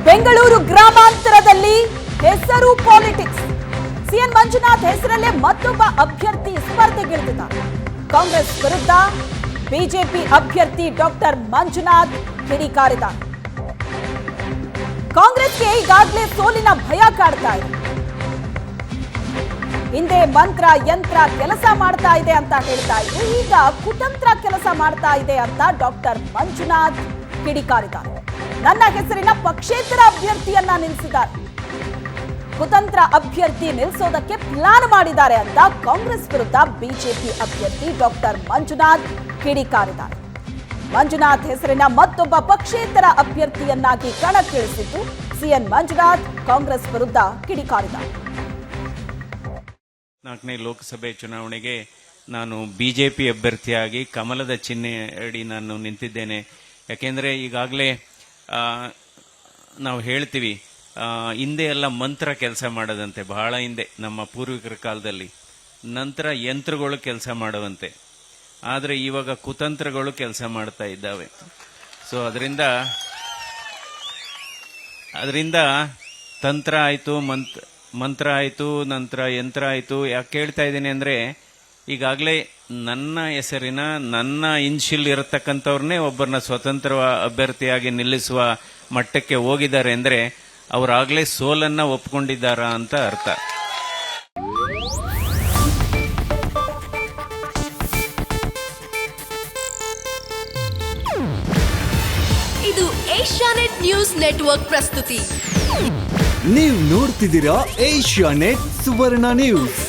ಬೆಂಗಳೂರು ಗ್ರಾಮಾಂತರದಲ್ಲಿ ಹೆಸರು politics. CN Manjunath ಹೆಸರಲ್ಲೇ ಮತ್ತೊಬ್ಬ ಅಭ್ಯರ್ಥಿ ಸ್ಪರ್ಧೆಗಿಳಿದಿದ್ದಾರೆ. ಕಾಂಗ್ರೆಸ್ ವಿರುದ್ಧ ಬಿಜೆಪಿ ಅಭ್ಯರ್ಥಿ ಡಾಕ್ಟರ್ ಮಂಜುನಾಥ್ ಕಿಡಿಕಾರಿದ್ದಾರೆ. ಕಾಂಗ್ರೆಸ್ಗೆ ಈಗಾಗಲೇ ಸೋಲಿನ ಭಯ ಕಾಡ್ತಾ ಇದೆ. ಹಿಂದೆ ಮಂತ್ರ ಯಂತ್ರ ಕೆಲಸ ಮಾಡ್ತಾ ಇದೆ ಅಂತ ಹೇಳ್ತಾ ಇದ್ರು, ಈಗ ಕುತಂತ್ರ ಕೆಲಸ ಮಾಡ್ತಾ ಇದೆ ಅಂತ ಡಾಕ್ಟರ್ ಮಂಜುನಾಥ್ ಕಿಡಿಕಾರಿದ್ದಾರೆ. ನನ್ನ ಹೆಸರಿನ ಪಕ್ಷೇತರ ಅಭ್ಯರ್ಥಿಯನ್ನ ನಿಲ್ಲಿಸಿದ್ದಾರೆ, ಕುತಂತ್ರ ಅಭ್ಯರ್ಥಿ ನಿಲ್ಲಿಸೋದಕ್ಕೆ ಪ್ಲಾನ್ ಮಾಡಿದ್ದಾರೆ ಅಂತ ಕಾಂಗ್ರೆಸ್ ವಿರುದ್ಧ ಬಿಜೆಪಿ ಅಭ್ಯರ್ಥಿ ಡಾಕ್ಟರ್ ಮಂಜುನಾಥ್ ಕಿಡಿಕಾರಿದ್ದಾರೆ. ಮಂಜುನಾಥ್ ಹೆಸರಿನ ಮತ್ತೊಬ್ಬ ಪಕ್ಷೇತರ ಅಭ್ಯರ್ಥಿಯನ್ನಾಗಿ ಕಣಕ್ಕಿಳಿಸಿದ್ದು ಸಿಎನ್ ಮಂಜುನಾಥ್ ಕಾಂಗ್ರೆಸ್ ವಿರುದ್ಧ ಕಿಡಿಕಾರಿದ್ದಾರೆ. 4ನೇ ಲೋಕಸಭೆ ಚುನಾವಣೆಗೆ ನಾನು ಬಿಜೆಪಿ ಅಭ್ಯರ್ಥಿಯಾಗಿ ಕಮಲದ ಚಿಹ್ನೆ ಅಡಿ ನಾನು ನಿಂತಿದ್ದೇನೆ. ಯಾಕೆಂದರೆ ಈಗಾಗಲೇ ನಾವು ಹೇಳ್ತೀವಿ, ಹಿಂದೆ ಎಲ್ಲ ಮಂತ್ರ ಕೆಲಸ ಮಾಡೋದಂತೆ, ಬಹಳ ಹಿಂದೆ ನಮ್ಮ ಪೂರ್ವಿಕರ ಕಾಲದಲ್ಲಿ. ನಂತರ ಯಂತ್ರಗಳು ಕೆಲಸ ಮಾಡುವಂತೆ, ಆದರೆ ಇವಾಗ ಕುತಂತ್ರಗಳು ಕೆಲಸ ಮಾಡ್ತಾ ಇದ್ದಾವೆ. ಸೊ ಅದರಿಂದ ತಂತ್ರ ಆಯಿತು, ಮಂತ್ರ ಆಯಿತು, ನಂತರ ಯಂತ್ರ ಆಯಿತು. ಯಾಕೆ ಹೇಳ್ತಾ ಇದ್ದೀನಿ ಅಂದರೆ, ಈಗಾಗಲೇ ನನ್ನ ಹೆಸರಿನ ನನ್ನ ಇನ್ಶಿಲ್ ಇರತಕ್ಕಂಥವ್ರನ್ನೇ ಒಬ್ಬರನ್ನ ಸ್ವತಂತ್ರ ಅಭ್ಯರ್ಥಿಯಾಗಿ ನಿಲ್ಲಿಸುವ ಮಟ್ಟಕ್ಕೆ ಹೋಗಿದ್ದಾರೆ ಅಂದರೆ ಅವರಾಗಲೇ ಸೋಲನ್ನ ಒಪ್ಕೊಂಡಿದ್ದಾರಾ ಅಂತ ಅರ್ಥ. ಇದು ಏಷ್ಯಾನೆಟ್ ನ್ಯೂಸ್ ನೆಟ್ವರ್ಕ್ ಪ್ರಸ್ತುತಿ. ನೀವು ನೋಡ್ತಿದ್ದೀರಾ ಏಷ್ಯಾನೆಟ್ ಸುವರ್ಣ ನ್ಯೂಸ್.